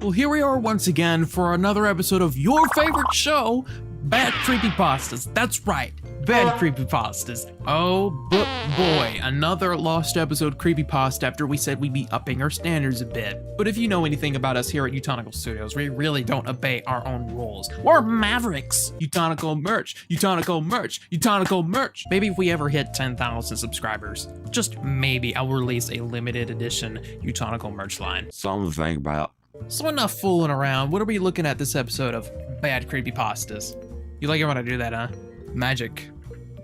Well, here we are once again for another episode of your favorite show, Bad Creepypastas. That's right, Bad Creepypastas. Oh boy, another lost episode creepypasta after we said we'd be upping our standards a bit. But if you know anything about us here at uTonical Studios, we really don't obey our own rules. We're mavericks. uTonical merch, uTonical merch, uTonical merch. Maybe if we ever hit 10,000 subscribers, just maybe I'll release a limited edition uTonical merch line. Something to think about. So enough fooling around. What are we looking at this episode of Bad Creepypastas? You like it when I do that, huh? Magic.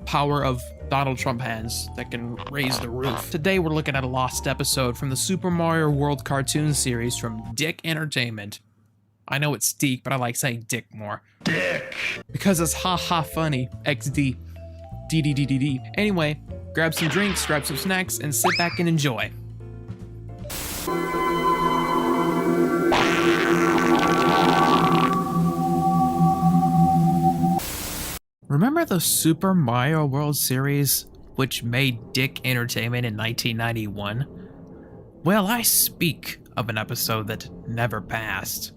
Power of Donald Trump hands that can raise the roof. Today we're looking at a lost episode from the Super Mario World cartoon series from Dick Entertainment. I know it's Deke, but I like saying Dick more. Dick! Because it's ha-ha funny. XD. DDDDD. Anyway, grab some drinks, grab some snacks, and sit back and enjoy. Remember the Super Mario World series, which made Dick Entertainment in 1991? Well, I speak of an episode that never passed.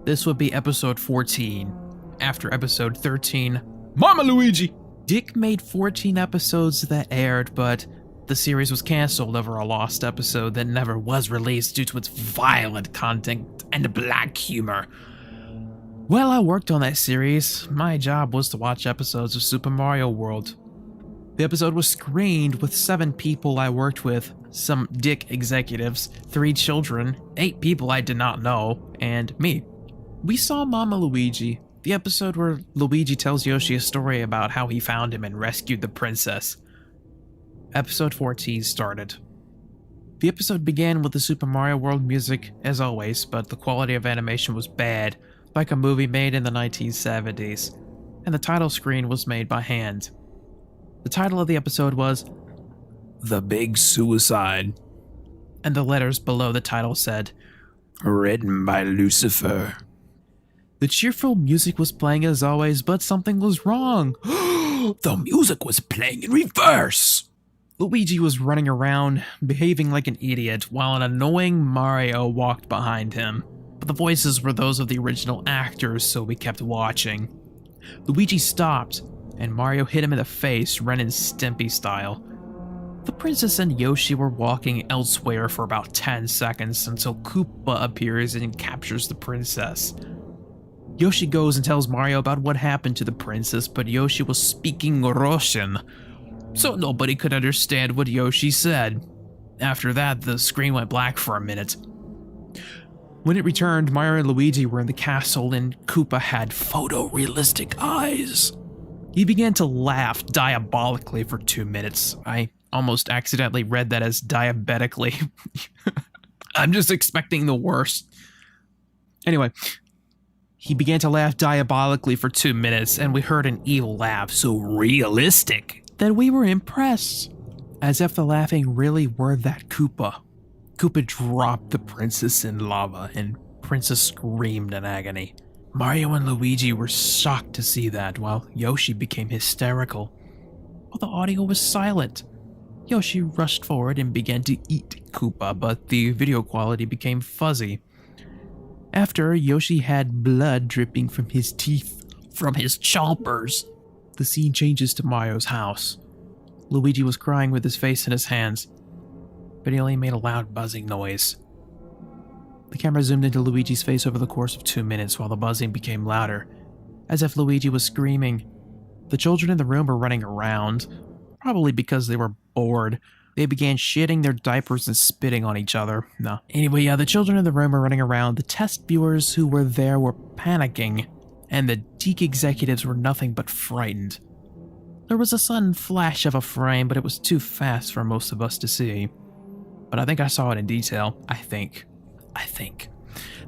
This would be episode 14, after episode 13, Mama Luigi! Dick made 14 episodes that aired, but the series was cancelled over a lost episode that never was released due to its violent content and black humor. Well, I worked on that series. My job was to watch episodes of Super Mario World. The episode was screened with 7 people I worked with, some Dick executives, 3 children, 8 people I did not know, and me. We saw Mama Luigi, the episode where Luigi tells Yoshi a story about how he found him and rescued the princess. Episode 14 started. The episode began with the Super Mario World music, as always, but the quality of animation was bad, like a movie made in the 1970s, and the title screen was made by hand. The title of the episode was The Big Suicide, and the letters below the title said, Written by Lucifer. The cheerful music was playing as always, but something was wrong. The music was playing in reverse! Luigi was running around, behaving like an idiot, while an annoying Mario walked behind him. But the voices were those of the original actors, so we kept watching. Luigi stopped, and Mario hit him in the face, Ren and Stimpy style. The princess and Yoshi were walking elsewhere for about 10 seconds until Koopa appears and captures the princess. Yoshi goes and tells Mario about what happened to the princess, but Yoshi was speaking Russian, so nobody could understand what Yoshi said. After that, the screen went black for a minute. When it returned, Mario and Luigi were in the castle and Koopa had photorealistic eyes. He began to laugh diabolically for 2 minutes. I almost accidentally read that as diabetically. I'm just expecting the worst. Anyway, he began to laugh diabolically for 2 minutes and we heard an evil laugh so realistic that we were impressed. As if the laughing really were that Koopa. Koopa dropped the princess in lava, and Princess screamed in agony. Mario and Luigi were shocked to see that, while Yoshi became hysterical. While the audio was silent, Yoshi rushed forward and began to eat Koopa, but the video quality became fuzzy. After, Yoshi had blood dripping from his teeth, from his chompers. The scene changes to Mario's house. Luigi was crying with his face in his hands, but he only made a loud buzzing noise. The camera zoomed into Luigi's face over the course of 2 minutes while the buzzing became louder, as if Luigi was screaming. The children in the room were running around, probably because they were bored. They began shitting their diapers and spitting on each other. No. Anyway, the children in the room were running around, the test viewers who were there were panicking, and the Deke executives were nothing but frightened. There was a sudden flash of a frame, but it was too fast for most of us to see. But I think I saw it in detail. I think.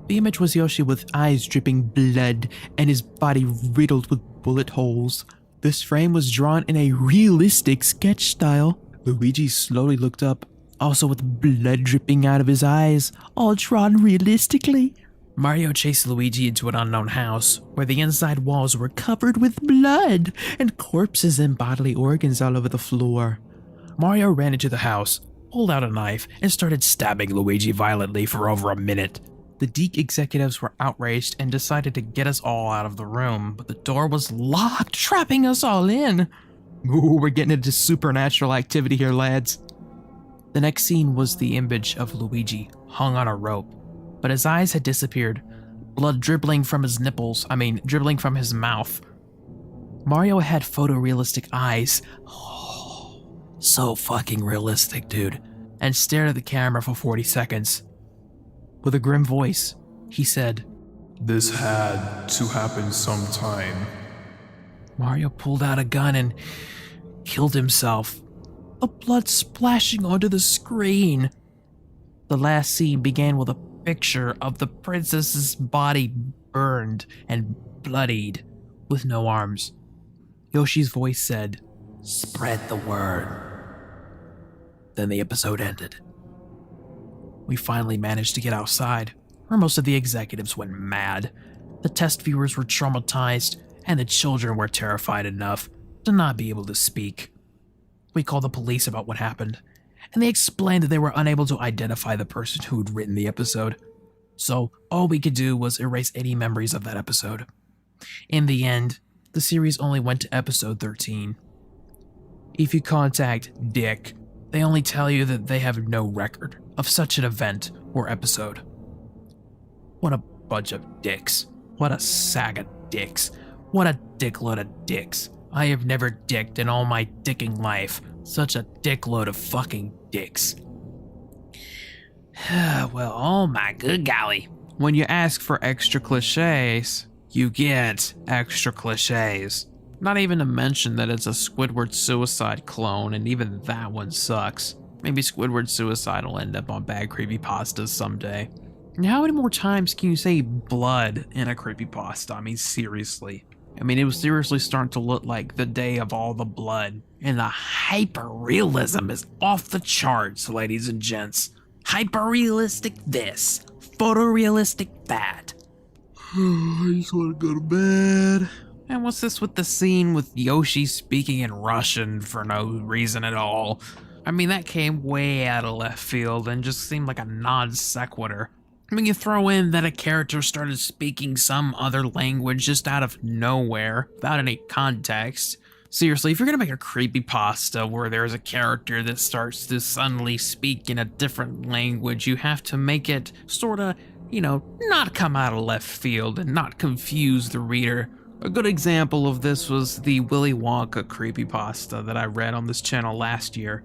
The image was Yoshi with eyes dripping blood and his body riddled with bullet holes. This frame was drawn in a realistic sketch style. Luigi slowly looked up, also with blood dripping out of his eyes, all drawn realistically. Mario chased Luigi into an unknown house, where the inside walls were covered with blood and corpses and bodily organs all over the floor. Mario ran into the house, pulled out a knife, and started stabbing Luigi violently for over a minute. The Deke executives were outraged and decided to get us all out of the room, but the door was locked, trapping us all in. Ooh, we're getting into supernatural activity here, lads. The next scene was the image of Luigi hung on a rope, but his eyes had disappeared, blood dribbling from his dribbling from his mouth. Mario had photorealistic eyes. Oh, so fucking realistic, dude. And stared at the camera for 40 seconds. With a grim voice, he said, "This had to happen sometime." Mario pulled out a gun and killed himself. The blood splashing onto the screen. The last scene began with a picture of the princess's body burned and bloodied with no arms. Yoshi's voice said, "Spread the word." Then the episode ended. We finally managed to get outside, where most of the executives went mad. The test viewers were traumatized, and the children were terrified enough to not be able to speak. We called the police about what happened, and they explained that they were unable to identify the person who had written the episode. So all we could do was erase any memories of that episode. In the end, the series only went to episode 13. If you contact Dick, they only tell you that they have no record of such an event or episode. What a bunch of dicks. What a sack of dicks. What a dickload of dicks. I have never dicked in all my dicking life. Such a dickload of fucking dicks. Well, oh my good golly. When you ask for extra cliches, you get extra cliches. Not even to mention that it's a Squidward Suicide clone, and even that one sucks. Maybe Squidward Suicide will end up on Bad Creepypastas someday. And how many more times can you say blood in a creepypasta? I mean, seriously. I mean, it was seriously starting to look like the day of all the blood. And the hyper-realism is off the charts, ladies and gents. Hyper-realistic this, photorealistic that. I just want to go to bed. And what's this with the scene with Yoshi speaking in Russian for no reason at all? I mean, that came way out of left field and just seemed like a non sequitur. I mean, you throw in that a character started speaking some other language just out of nowhere, without any context. Seriously, if you're gonna make a creepypasta where there's a character that starts to suddenly speak in a different language, you have to make it sorta, not come out of left field and not confuse the reader. A good example of this was the Willy Wonka creepypasta that I read on this channel last year,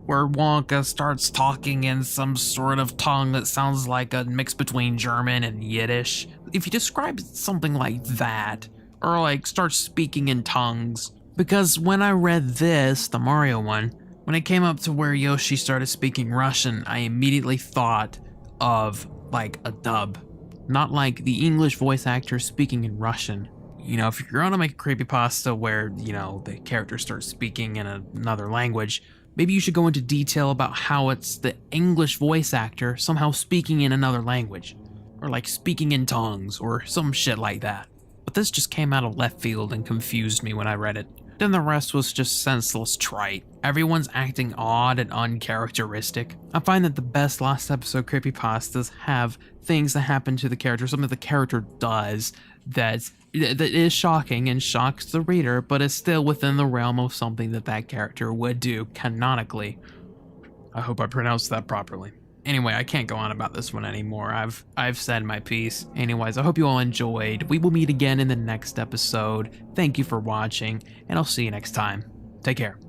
where Wonka starts talking in some sort of tongue that sounds like a mix between German and Yiddish. If you describe something like that, or like starts speaking in tongues, because when I read this, the Mario one, when it came up to where Yoshi started speaking Russian, I immediately thought of like a dub, not like the English voice actor speaking in Russian. If you're gonna make a creepypasta where, the character starts speaking in another language, maybe you should go into detail about how it's the English voice actor somehow speaking in another language, or like speaking in tongues, or some shit like that. But this just came out of left field and confused me when I read it. Then the rest was just senseless trite. Everyone's acting odd and uncharacteristic. I find that the best last episode creepypastas have things that happen to the character, something the character does that is shocking and shocks the reader, but is still within the realm of something that character would do canonically. I hope I pronounced that properly. Anyway, I can't go on about this one anymore. I've said my piece. Anyways, I hope you all enjoyed. We will meet again in the next episode. Thank you for watching, and I'll see you next time. Take care.